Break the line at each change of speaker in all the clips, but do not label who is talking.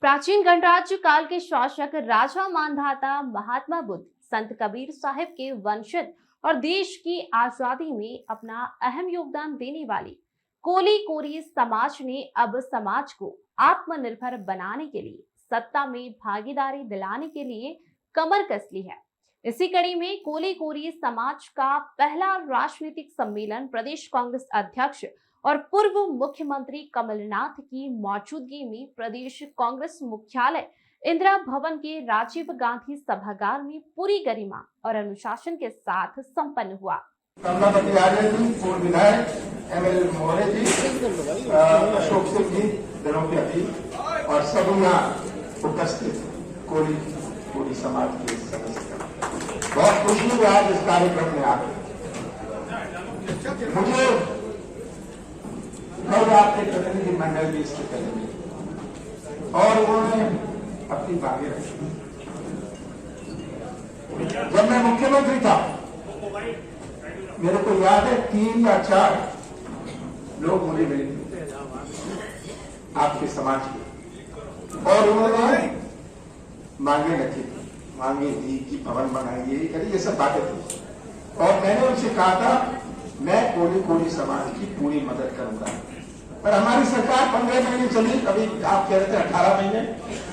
प्राचीन गणराज्य काल के शासक राजा मानधाता महात्मा बुद्ध संत कबीर साहिब के वंशज और देश की आजादी में अपना अहम योगदान देने वाली कोली कोरी समाज ने अब समाज को आत्मनिर्भर बनाने के लिए सत्ता में भागीदारी दिलाने के लिए कमर कस ली है। इसी कड़ी में कोली कोरी समाज का पहला राजनीतिक सम्मेलन प्रदेश कांग्रेस अध्यक्ष और पूर्व मुख्यमंत्री कमलनाथ की मौजूदगी में प्रदेश कांग्रेस मुख्यालय इंदिरा भवन के राजीव गांधी सभागार में पूरी गरिमा और अनुशासन के साथ संपन्न हुआ।
पूर्व विधायक एमएल मोहरे जी, अशोक सिंह जी, दिनों के अभी और सब यहाँ उपस्थित कोली समाज के सदस्य, बहुत खुशी हुई आज इस कार्यक्रम में आकर। मुझे कल आपके प्रतिनिधि मंडल भी इसके करेंगे और उन्होंने अपनी बातें रखी। जब मैं मुख्यमंत्री था मेरे को याद है 3 या 4 लोग मुझे मिले आपके समाज के और उन्होंने मांगे रखी थी, मांगे दी कि भवन बनाइए, ये सब बातें थी और मैंने उनसे कहा था मैं कोली समाज की पूरी मदद करूंगा। पर हमारी सरकार 15 महीने चली, अभी आप कह रहे थे 18 महीने,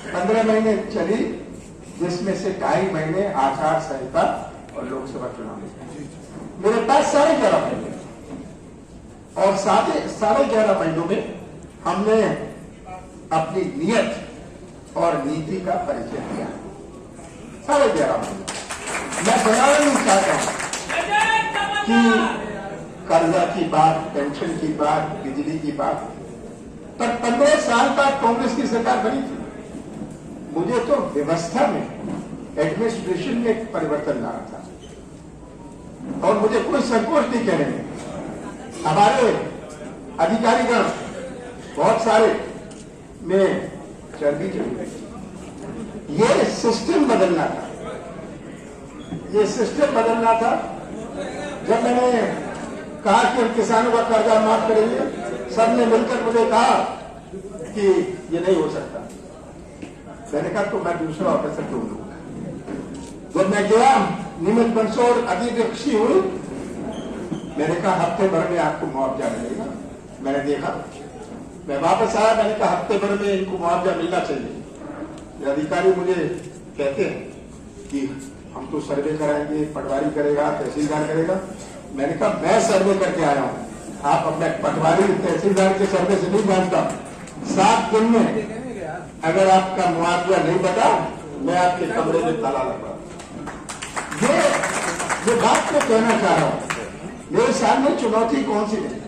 15 महीने चली, जिसमें से 2.5 महीने आचार संहिता और लोकसभा चुनाव मेरे पास 11.5 महीने और 11.5 महीनों में हमने अपनी नियत और नीति का परिचय दिया। 11.5 महीने मैं बनाना नहीं चाहता हूं कि कर्जा की बात, पेंशन की बात, बिजली की बात, पर 15 साल बाद कांग्रेस की सरकार बनी थी। मुझे तो व्यवस्था में, एडमिनिस्ट्रेशन में परिवर्तन लाना था और मुझे कोई संकोच नहीं कहने में। हमारे अधिकारीगण बहुत सारे में चर्बी चढ़ी गई। ये सिस्टम बदलना था, ये सिस्टम बदलना था। जब मैंने कहा कि हम किसानों का कर्जा माफ करेंगे, सबने मिलकर मुझे कहा कि ये नहीं हो सकता। मैंने कहा तो मैं दूसरा ऑफिसर ढूंढ लूंगा। जब मैं गया नियमित मंसूर अधिध्यक्षी हुई, मैंने कहा हफ्ते भर में आपको मुआवजा मिलेगा। मैंने देखा, मैं वापस आया, मैंने कहा हफ्ते भर में इनको मुआवजा मिलना चाहिए। अधिकारी मुझे कहते हैं कि हम तो सर्वे कराएंगे, पटवारी करेगा, तहसीलदार करेगा। मैंने कहा मैं सर्वे करके आया हूं, आप अपने पटवारी तहसीलदार के सर्वे से नहीं जानता। 7 दिन में अगर आपका मुआवजा नहीं बता, मैं आपके कमरे में ताला लगा। ये बात मैं कहना चाह रहा हूं। मेरे सामने चुनौती कौन सी है?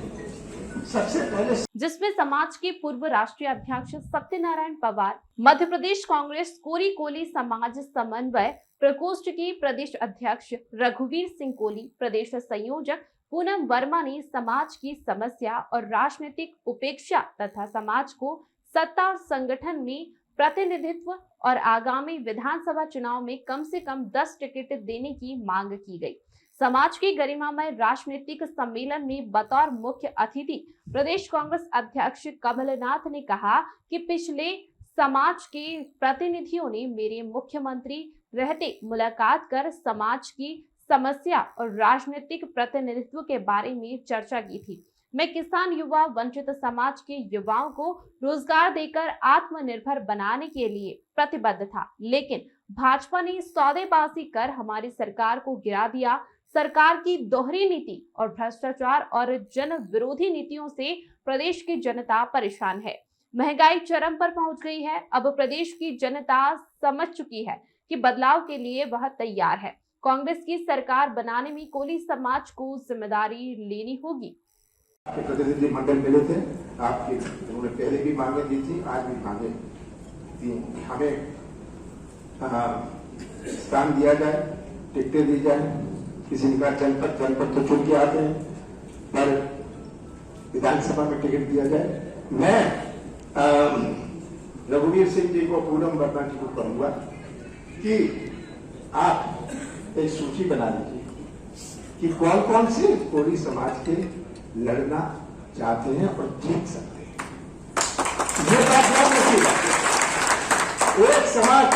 सबसे पहले
जिसमें समाज के पूर्व राष्ट्रीय अध्यक्ष सत्यनारायण पवार, मध्य प्रदेश कांग्रेस कोली समाज समन्वय प्रकोष्ठ के प्रदेश अध्यक्ष रघुवीर सिंह कोली, प्रदेश संयोजक पूनम वर्मा ने समाज की समस्या और राजनीतिक उपेक्षा तथा समाज को सत्ता और संगठन में प्रतिनिधित्व और आगामी विधानसभा चुनाव में कम से कम 10 टिकट देने की मांग की गई। समाज के गरिमामय राजनीतिक सम्मेलन में बतौर मुख्य अतिथि प्रदेश कांग्रेस अध्यक्ष कमलनाथ ने कहा कि पिछले समाज के प्रतिनिधियों ने मेरे मुख्यमंत्री रहते मुलाकात कर समाज की समस्या और राजनीतिक प्रतिनिधित्व के बारे में चर्चा की थी। मैं किसान, युवा, वंचित समाज के युवाओं को रोजगार देकर आत्मनिर्भर बनाने के लिए प्रतिबद्ध था, लेकिन भाजपा ने सौदेबाजी कर हमारी सरकार को गिरा दिया। सरकार की दोहरी नीति और भ्रष्टाचार और जन विरोधी नीतियों से प्रदेश की जनता परेशान है। महंगाई चरम पर पहुंच गई है। अब प्रदेश की जनता समझ चुकी है कि बदलाव के लिए वह तैयार है। कांग्रेस की सरकार बनाने में कोली समाज को जिम्मेदारी लेनी होगी।
आपके प्रतिनिधि मंडल मिले थे, आपके उन्होंने पहले भी मांगे दी थी, आज भी मांगे दी। हमें स्थान दिया जाए, टिकटें दी जाए। किसी ने कहा जनपद तो चुन के आते हैं, पर विधानसभा में टिकट दिया जाए। मैं रघुवीर सिंह जी को, पूनम वर्मा जी को कहूंगा कि आप एक सूची बना लीजिए कि कौन कौन से कोली समाज के लड़ना चाहते हैं और जीत सकते हैं। ये बात याद रखिएगा। एक समाज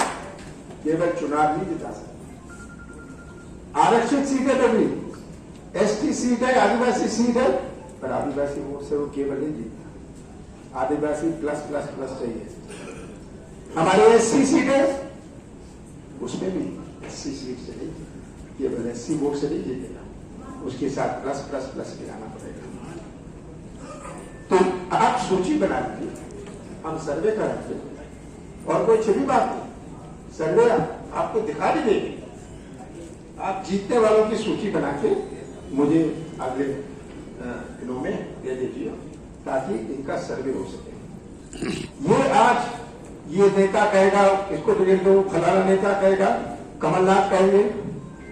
केवल चुनाव नहीं जिता सकता। आरक्षित सीटें तो भी, एसटी सीट है, आदिवासी सीट है, पर आदिवासी वोट से वो केवल नहीं जीतता, आदिवासी प्लस प्लस प्लस चाहिए। हमारे एससी सीट है, उसमें भी एससी सीट से नहीं, केवल एससी वोट से नहीं जीतेगा, उसके साथ प्लस प्लस प्लस मिलाना पड़ेगा। तो आप सूची बना लीजिए, हम सर्वे कराएंगे, और कोई छिपी बात नहीं, सर्वे आपको दिखा भी देंगे। आप जीतने वालों की सूची बना के मुझे अगले दिनों में दे दीजिए, ताकि इनका सर्वे हो सके। ये आज ये नेता कहेगा इसको टिकट दो, फलाना नेता कहेगा, कमलनाथ कहेंगे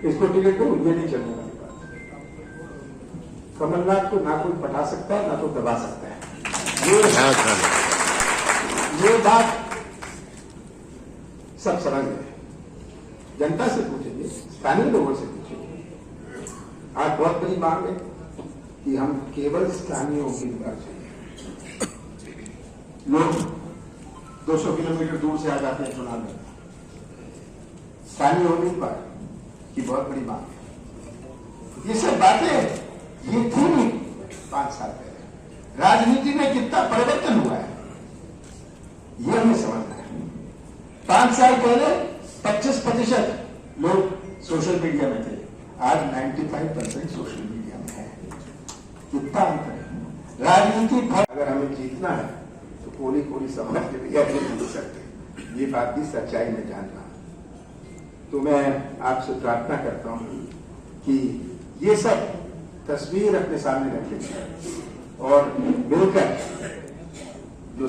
इसको टिकट दो, ये नहीं चलने वाली बात। कमलनाथ को ना कोई पटा सकता है, ना तो दबा सकता है। ये बात सब समझ गए। जनता से पूछेंगे, स्थानीय लोगों से पूछेंगे। आज बहुत बड़ी मांग है कि हम केवल स्थानीय उम्मीदवार चाहिए। लोग 200 किलोमीटर दूर से आ जाते हैं चुनाव में, स्थानीय उम्मीदवार की बहुत बड़ी मांग है। ये सब बातें ये थी नहीं 5 साल पहले। राजनीति में कितना परिवर्तन हुआ है ये हमें समझना है। 5 साल पहले 25% लोग सोशल मीडिया में थे, आज 95% सोशल मीडिया में है। कितना अंतर है। राजनीति अगर हमें जीतना है तो कोली कोली समाज के भैया नहीं जीत सकते, ये बात भी सच्चाई में जानना। तो मैं आपसे प्रार्थना करता हूं कि ये सब तस्वीर अपने सामने रखें और मिलकर जो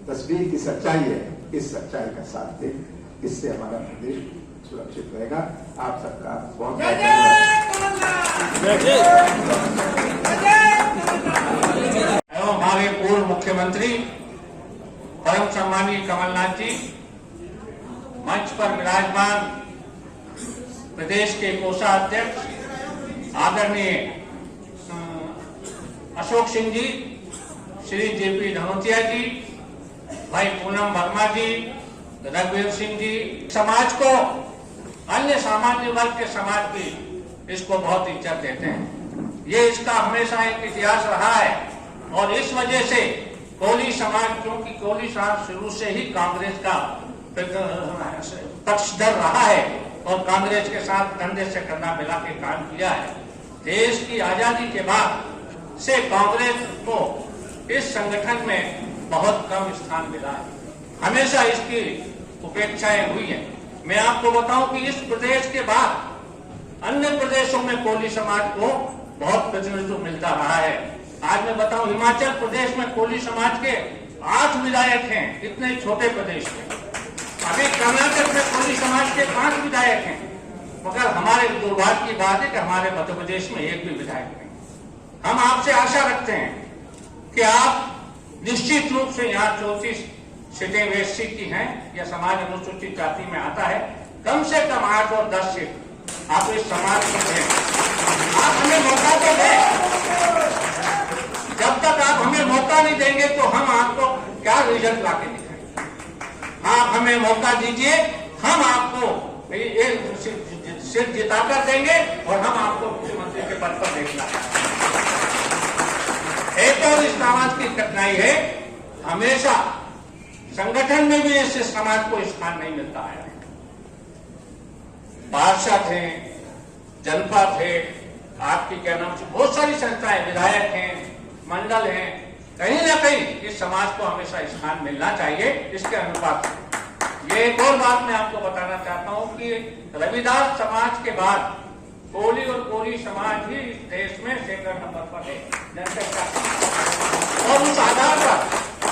तस्वीर की सच्चाई है, इस सच्चाई का साथ दें। इससे हमारा प्रदेश सुरक्षित रहेगा। आप सबका बहुत बहुत
एवं हमारे पूर्व मुख्यमंत्री परम सम्मानीय कमलनाथ जी, मंच पर विराजमान प्रदेश के कोषाध्यक्ष आदरणीय अशोक सिंह जी, श्री जेपी धनोतिया जी, भाई पूनम वर्मा जी, रघुवीर सिंह जी, समाज को, अन्य सामान्य वर्ग के समाज भी इसको बहुत इज्जत देते हैं। ये इसका हमेशा एक इतिहास रहा है और इस वजह से कोली समाज, क्योंकि कोली समाज शुरू से ही कांग्रेस का पक्षधर रहा है और कांग्रेस के साथ कंधे से कंधा मिला के काम किया है। देश की आजादी के बाद से कांग्रेस को इस संगठन में बहुत कम स्थान मिला है, हमेशा इसकी उपेक्षाएं हुई है। मैं आपको बताऊं कि इस प्रदेश के बाद अन्य प्रदेशों में कोली समाज को बहुत प्रतिनिधित्व मिलता रहा है। आज मैं बताऊं, हिमाचल प्रदेश में कोली समाज के 8 विधायक हैं, इतने छोटे प्रदेश में। अभी कर्नाटक में कोली समाज के 5 विधायक हैं, मगर हमारे दुर्भाग्य की बात है कि हमारे मध्य प्रदेश में एक भी विधायक नहीं। हम आपसे आशा रखते हैं कि आप निश्चित रूप से यहाँ 34 सीटें वेसी की हैं, यह समाज अनुसूचित जाति में आता है, कम से कम 8 और 10 सीट आप इस समाज को दें। आप हमें मौका तो दें। जब तक आप हमें मौका नहीं देंगे तो हम आपको क्या रिजल्ट लाके दिखाएंगे। आप हमें मौका दीजिए, हम आपको सीट जिताकर देंगे और हम आपको मुख्यमंत्री के पद पर देखना है। एक और इस समाज की कठिनाई है, हमेशा संगठन में भी इस समाज को स्थान नहीं मिलता है। पार्षद हैं, जनता थे, आपकी क्या नाम से बहुत सारी संस्थाएं, विधायक हैं, मंडल हैं, कहीं ना कहीं इस समाज को हमेशा स्थान मिलना चाहिए। इसके अनुपात ये एक और बात मैं आपको बताना चाहता हूं कि रविदास समाज के बाद कोली और कोली समाज ही इस देश में सेकंड नंबर पर है जनसंख्या, और उस आधार पर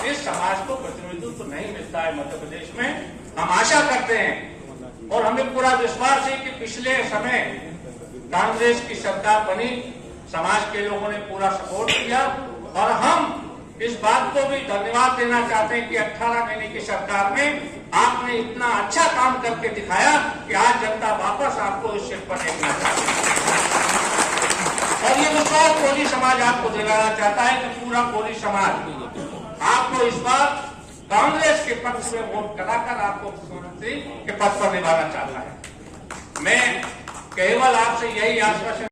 इस समाज को प्रतिनिधित्व तो नहीं मिलता है मध्य प्रदेश में। हम आशा करते हैं और हमें पूरा विश्वास है कि पिछले समय कांग्रेस की सरकार बनी, समाज के लोगों ने पूरा सपोर्ट किया और हम इस बात को भी धन्यवाद देना चाहते हैं कि 18 महीने की सरकार में आपने इतना अच्छा काम करके दिखाया कि आज जनता वापस आपको इस सीट पर देखना चाहती है। और ये विश्वास कोली समाज आपको दिलाना चाहता है कि पूरा कोली समाज आपको इस बार कांग्रेस के पक्ष में वोट कराकर आपको मुख्यमंत्री के पद पर निभाना चाहता है। मैं केवल आपसे यही आश्वासन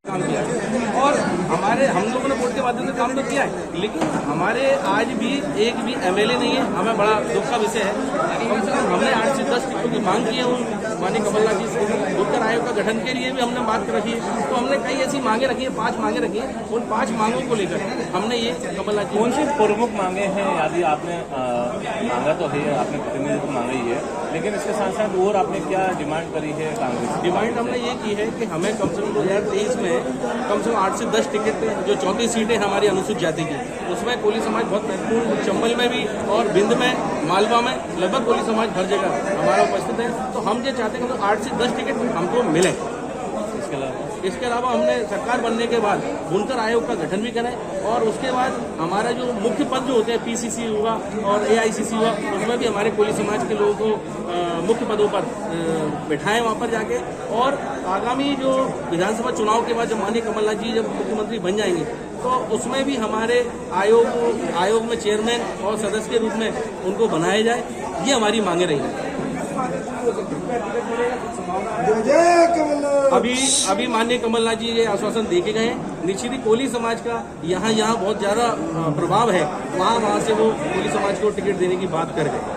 और हम लोगों ने वोट के माध्यम से काम तो किया है, लेकिन हमारे आज भी एक भी एमएलए नहीं है। हमें बड़ा दुख का विषय है। कम से कम हमने 8 से 10 टिकटों की मांग की है उन माननीय कमलनाथ जी से। उत्तर आयोग का गठन के लिए भी हमने बात रखी है। तो हमने कई ऐसी मांगे रखी है, 5 मांगे रखी है। उन 5 मांगों को लेकर हमने ये कमलनाथ जी
कौन सी प्रमुख मांगे हैं? यदि आपने मांगा तो है, आपने प्रतिनिधित्व मांगा ही है, लेकिन इसके साथ साथ और आपने क्या डिमांड करी है कांग्रेस?
डिमांड हमने ये की है कि हमें कम से कम 2023 में कम से कम 8 से 10 टिकट, जो 34 सीटें हमारी अनुसूचित जाति की, उसमें कोली समाज बहुत महत्वपूर्ण, चंबल में भी और भिंड में, मालवा में लगभग कोली समाज हर जगह हमारा उपस्थित है। तो हम ये चाहते हैं कि 8 से 10 टिकट हमको मिले। इसके अलावा हमने सरकार बनने के बाद बुनकर आयोग का गठन भी करें और उसके बाद हमारा जो मुख्य पद जो होते हैं, पीसीसी हुआ और एआईसीसी हुआ, उसमें भी हमारे कोली समाज के लोगों को मुख्य पदों पर बिठाएं वहाँ पर जाके। और आगामी जो विधानसभा चुनाव के बाद जब माननीय कमलनाथ जी जब मुख्यमंत्री बन जाएंगे तो उसमें भी हमारे आयोग में चेयरमैन और सदस्य के रूप में उनको बनाया जाए। ये हमारी मांगे रही हैं। अभी माननीय कमलनाथ जी ये आश्वासन दे के गए हैं। निश्चित ही कोली समाज का यहाँ बहुत ज्यादा प्रभाव है, वहाँ से वो कोली समाज को टिकट देने की बात कर गए।